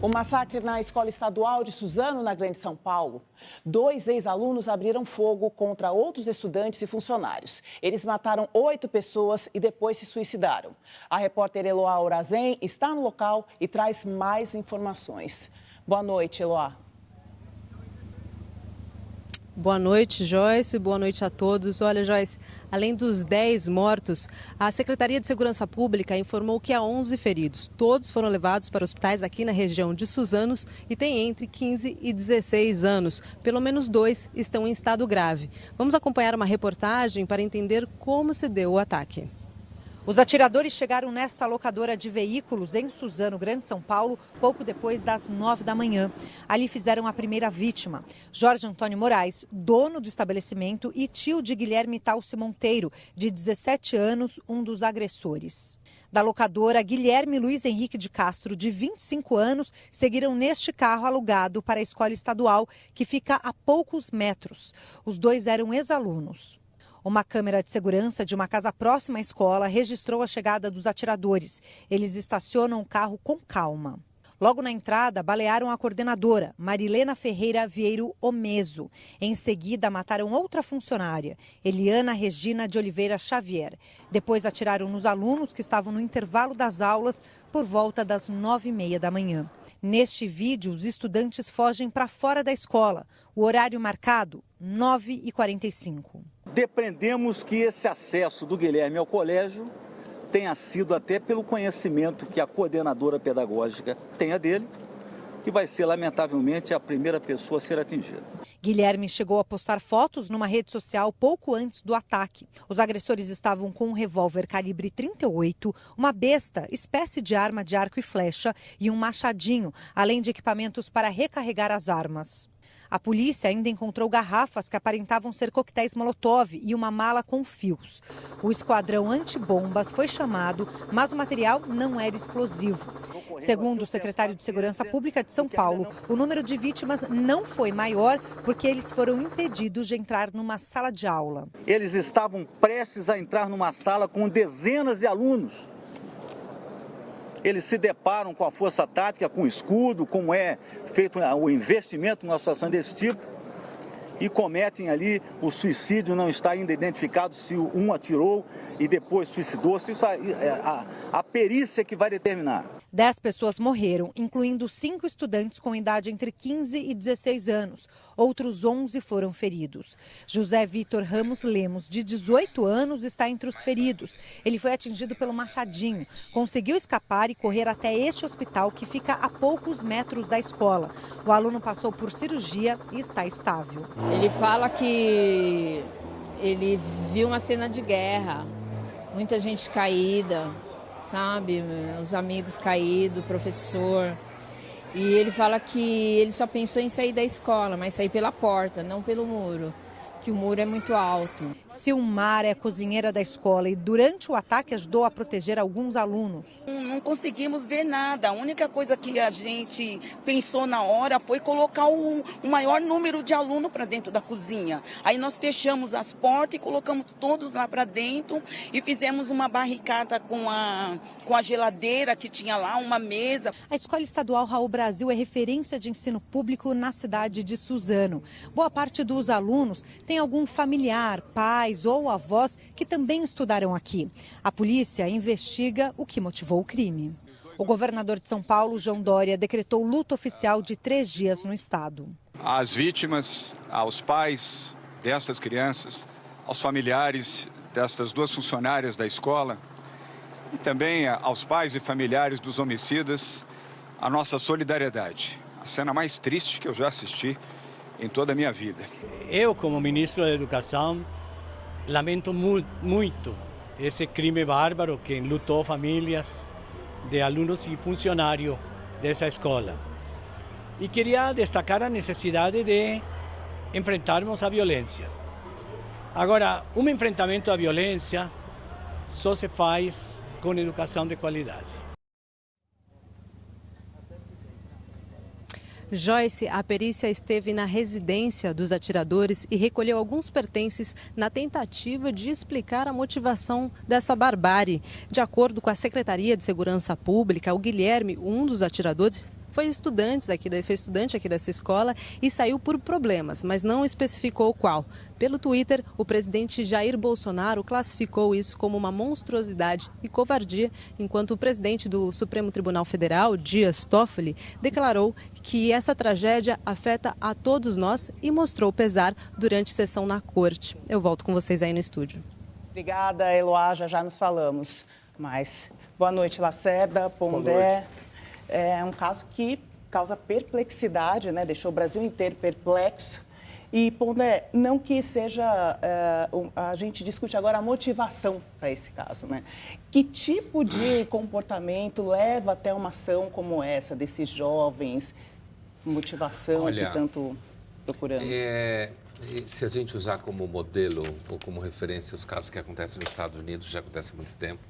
O massacre na escola estadual de Suzano, na Grande São Paulo. 2 ex-alunos abriram fogo contra outros estudantes e funcionários. Eles mataram 8 pessoas e depois se suicidaram. A repórter Eloá Orazem está no local e traz mais informações. Boa noite, Eloá. Boa noite, Joyce. Boa noite a todos. Olha, Joyce, além dos 10 mortos, a Secretaria de Segurança Pública informou que há 11 feridos. Todos foram levados para hospitais aqui na região de Suzanos e têm entre 15 e 16 anos. Pelo menos 2 estão em estado grave. Vamos acompanhar uma reportagem para entender como se deu o ataque. Os atiradores chegaram nesta locadora de veículos em Suzano, Grande São Paulo, pouco depois das 9 da manhã. Ali fizeram a primeira vítima, Jorge Antônio Moraes, dono do estabelecimento e tio de Guilherme Talce Monteiro, de 17 anos, um dos agressores. Da locadora, Guilherme Luiz Henrique de Castro, de 25 anos, seguiram neste carro alugado para a escola estadual, que fica a poucos metros. Os dois eram ex-alunos. Uma câmera de segurança de uma casa próxima à escola registrou a chegada dos atiradores. Eles estacionam o carro com calma. Logo na entrada, balearam a coordenadora, Marilena Ferreira Vieiro Omeso. Em seguida, mataram outra funcionária, Eliana Regina de Oliveira Xavier. Depois, atiraram nos alunos que estavam no intervalo das aulas por volta das 9h30 da manhã. Neste vídeo, os estudantes fogem para fora da escola. O horário marcado, 9h45. Depreendemos que esse acesso do Guilherme ao colégio tenha sido até pelo conhecimento que a coordenadora pedagógica tenha dele, que vai ser, lamentavelmente, a primeira pessoa a ser atingida. Guilherme chegou a postar fotos numa rede social pouco antes do ataque. Os agressores estavam com um revólver calibre 38, uma besta, espécie de arma de arco e flecha, e um machadinho, além de equipamentos para recarregar as armas. A polícia ainda encontrou garrafas que aparentavam ser coquetéis Molotov e uma mala com fios. O esquadrão antibombas foi chamado, mas o material não era explosivo. Segundo o secretário de Segurança Pública de São Paulo, o número de vítimas não foi maior porque eles foram impedidos de entrar numa sala de aula. Eles estavam prestes a entrar numa sala com dezenas de alunos. Eles se deparam com a força tática, com o escudo, como é feito o investimento numa situação desse tipo, e cometem ali o suicídio. Não está ainda identificado se um atirou e depois suicidou-se. Isso é a perícia que vai determinar. 10 pessoas morreram, incluindo 5 estudantes com idade entre 15 e 16 anos. Outros 11 foram feridos. José Vitor Ramos Lemos, de 18 anos, está entre os feridos. Ele foi atingido pelo machadinho, conseguiu escapar e correr até este hospital que fica a poucos metros da escola. O aluno passou por cirurgia e está estável. Ele fala que ele viu uma cena de guerra, muita gente caída, sabe, os amigos caídos, professor. E ele fala que ele só pensou em sair da escola, mas sair pela porta, não pelo muro, que o muro é muito alto. Silmar é cozinheira da escola e durante o ataque ajudou a proteger alguns alunos. Não conseguimos ver nada. A única coisa que a gente pensou na hora foi colocar o maior número de alunos para dentro da cozinha. Aí nós fechamos as portas e colocamos todos lá para dentro e fizemos uma barricada com a geladeira que tinha lá, uma mesa. A Escola Estadual Raul Brasil é referência de ensino público na cidade de Suzano. Boa parte dos alunos tem algum familiar, pais ou avós que também estudaram aqui. A polícia investiga o que motivou o crime. O governador de São Paulo, João Dória, decretou luto oficial de 3 dias no estado. Às vítimas, aos pais destas crianças, aos familiares destas 2 funcionárias da escola e também aos pais e familiares dos homicidas, a nossa solidariedade. A cena mais triste que eu já assisti em toda a minha vida. Eu, como ministro da Educação, lamento muito esse crime bárbaro que enlutou famílias de alunos e funcionários dessa escola. E queria destacar a necessidade de enfrentarmos a violência. Agora, um enfrentamento à violência só se faz com educação de qualidade. Joyce, a perícia esteve na residência dos atiradores e recolheu alguns pertences na tentativa de explicar a motivação dessa barbárie. De acordo com a Secretaria de Segurança Pública, o Guilherme, um dos atiradores, foi estudante aqui dessa escola e saiu por problemas, mas não especificou qual. Pelo Twitter, o presidente Jair Bolsonaro classificou isso como uma monstruosidade e covardia, enquanto o presidente do Supremo Tribunal Federal, Dias Toffoli, declarou que essa tragédia afeta a todos nós e mostrou pesar durante sessão na corte. Eu volto com vocês aí no estúdio. Obrigada, Eloá, já nos falamos. Mas boa noite, Lacerda, Pondé. É um caso que causa perplexidade, né? Deixou o Brasil inteiro perplexo. E, Pondé, não que seja... a gente discute agora a motivação para esse caso, né? Que tipo de comportamento leva até uma ação como essa, desses jovens? Motivação que tanto procuramos. Se a gente usar como modelo ou como referência os casos que acontecem nos Estados Unidos, já acontece há muito tempo.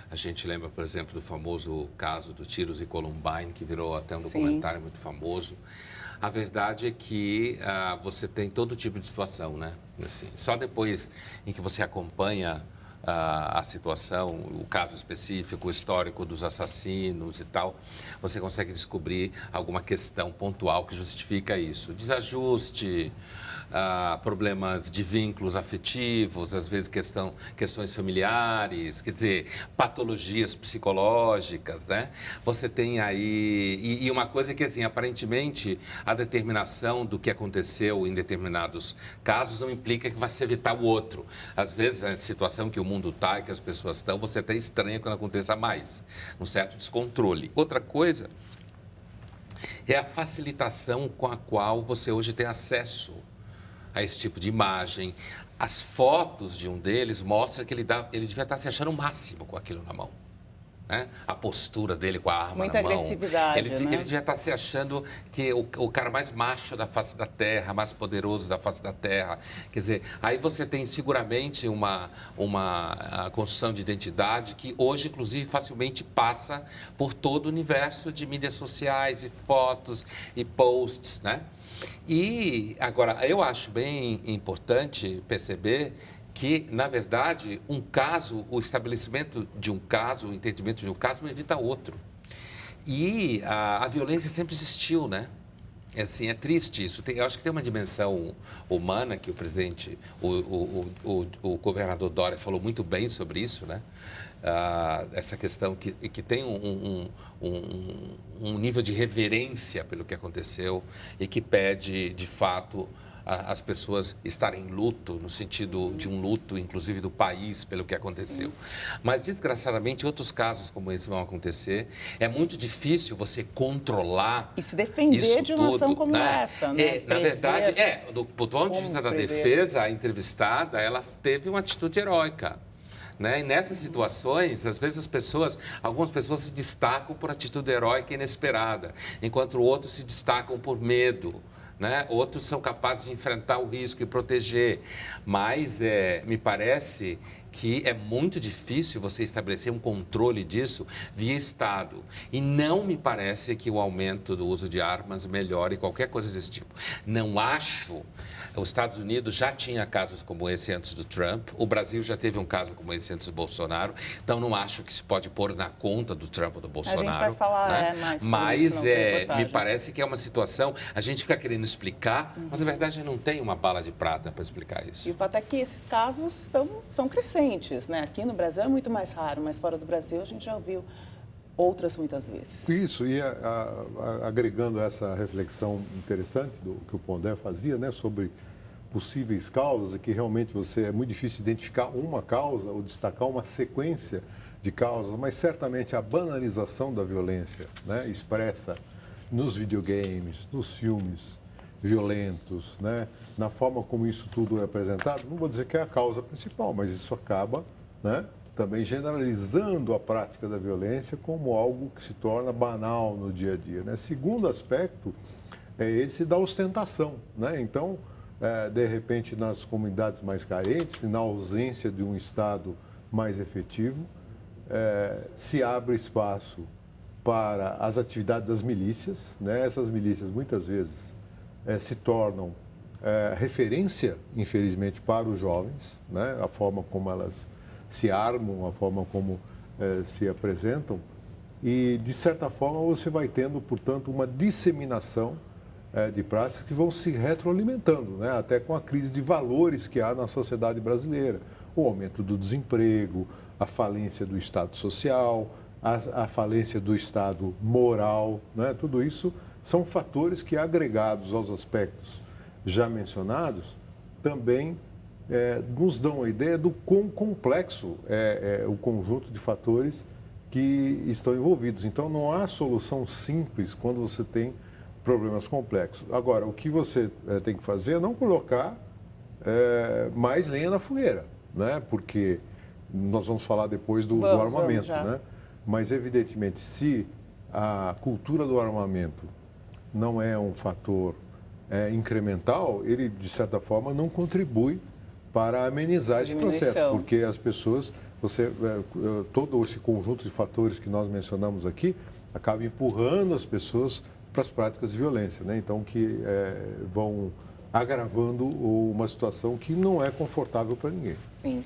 A gente lembra, por exemplo, do famoso caso do tiros em Columbine, que virou até um documentário muito famoso. A verdade é que você tem todo tipo de situação, né? Assim, só depois em que você acompanha a situação, o caso específico, o histórico dos assassinos e tal, você consegue descobrir alguma questão pontual que justifica isso. Desajuste, problemas de vínculos afetivos, às vezes questões familiares, quer dizer, patologias psicológicas, né? Você tem aí... E uma coisa que, assim, aparentemente, a determinação do que aconteceu em determinados casos não implica que vai se evitar o outro. Às vezes, a situação que o mundo está e que as pessoas estão, você até estranha quando aconteça mais. Um certo descontrole. Outra coisa é a facilitação com a qual você hoje tem acesso a esse tipo de imagem. As fotos de um deles mostram que ele devia estar se achando o máximo com aquilo na mão. Né? A postura dele com a arma Muita na mão. agressividade, ele devia estar se achando que o cara mais macho da face da terra, mais poderoso da face da terra. Quer dizer, aí você tem seguramente uma construção de identidade que hoje, inclusive, facilmente passa por todo o universo de mídias sociais e fotos e posts, né? E, agora, eu acho bem importante perceber que, na verdade, o estabelecimento de um caso, o entendimento de um caso não evita outro. E a violência sempre existiu, né? Assim, é triste isso. Eu acho que tem uma dimensão humana que o presidente, o governador Dória falou muito bem sobre isso, né? Essa questão que tem um nível de reverência pelo que aconteceu e que pede, de fato, as pessoas estarem em luto, no sentido de um luto, inclusive, do país pelo que aconteceu. Mas, desgraçadamente, outros casos como esse vão acontecer. É muito difícil você controlar e se defender de uma ação como essa, né? Na verdade, do ponto de vista da defesa, a entrevistada, ela teve uma atitude heróica. Né? E nessas situações, às vezes algumas pessoas se destacam por atitude heróica inesperada, enquanto outros se destacam por medo. Né? Outros são capazes de enfrentar o risco e proteger. Mas me parece que é muito difícil você estabelecer um controle disso via Estado. E não me parece que o aumento do uso de armas melhore qualquer coisa desse tipo. Não acho... Os Estados Unidos já tinha casos como esse antes do Trump. O Brasil já teve um caso como esse antes do Bolsonaro. Então, não acho que se pode pôr na conta do Trump ou do Bolsonaro. A gente vai falar né? mais sobre isso, me parece que é uma situação... A gente fica querendo explicar, mas, na verdade, não tem uma bala de prata para explicar isso. E o fato é que esses casos são crescentes, né? Aqui no Brasil é muito mais raro, mas fora do Brasil a gente já ouviu outras muitas vezes. Isso, e agregando essa reflexão interessante do que o Pondé fazia, né, sobre possíveis causas, e que realmente é muito difícil identificar uma causa ou destacar uma sequência de causas, mas certamente a banalização da violência, né, expressa nos videogames, nos filmes violentos, né, na forma como isso tudo é apresentado, não vou dizer que é a causa principal, mas isso acaba, né, também generalizando a prática da violência como algo que se torna banal no dia a dia. Né? Segundo aspecto, esse da ostentação. Né? Então, de repente, nas comunidades mais carentes, na ausência de um Estado mais efetivo, se abre espaço para as atividades das milícias, né? Essas milícias muitas vezes se tornam referência, infelizmente, para os jovens, né? A forma como elas se armam, a forma como se apresentam e, de certa forma, você vai tendo, portanto, uma disseminação de práticas que vão se retroalimentando, né? Até com a crise de valores que há na sociedade brasileira, o aumento do desemprego, a falência do Estado social, a falência do Estado moral, né? Tudo isso são fatores que, agregados aos aspectos já mencionados, também nos dão a ideia do quão complexo é o conjunto de fatores que estão envolvidos. Então, não há solução simples quando você tem problemas complexos. Agora, o que você tem que fazer é não colocar mais lenha na fogueira, né? Porque nós vamos falar depois do armamento, né? Mas, evidentemente, se a cultura do armamento não é um fator incremental, ele, de certa forma, não contribui para amenizar esse processo, porque as pessoas, todo esse conjunto de fatores que nós mencionamos aqui, acaba empurrando as pessoas para as práticas de violência, né? Então, que vão agravando uma situação que não é confortável para ninguém. Sim.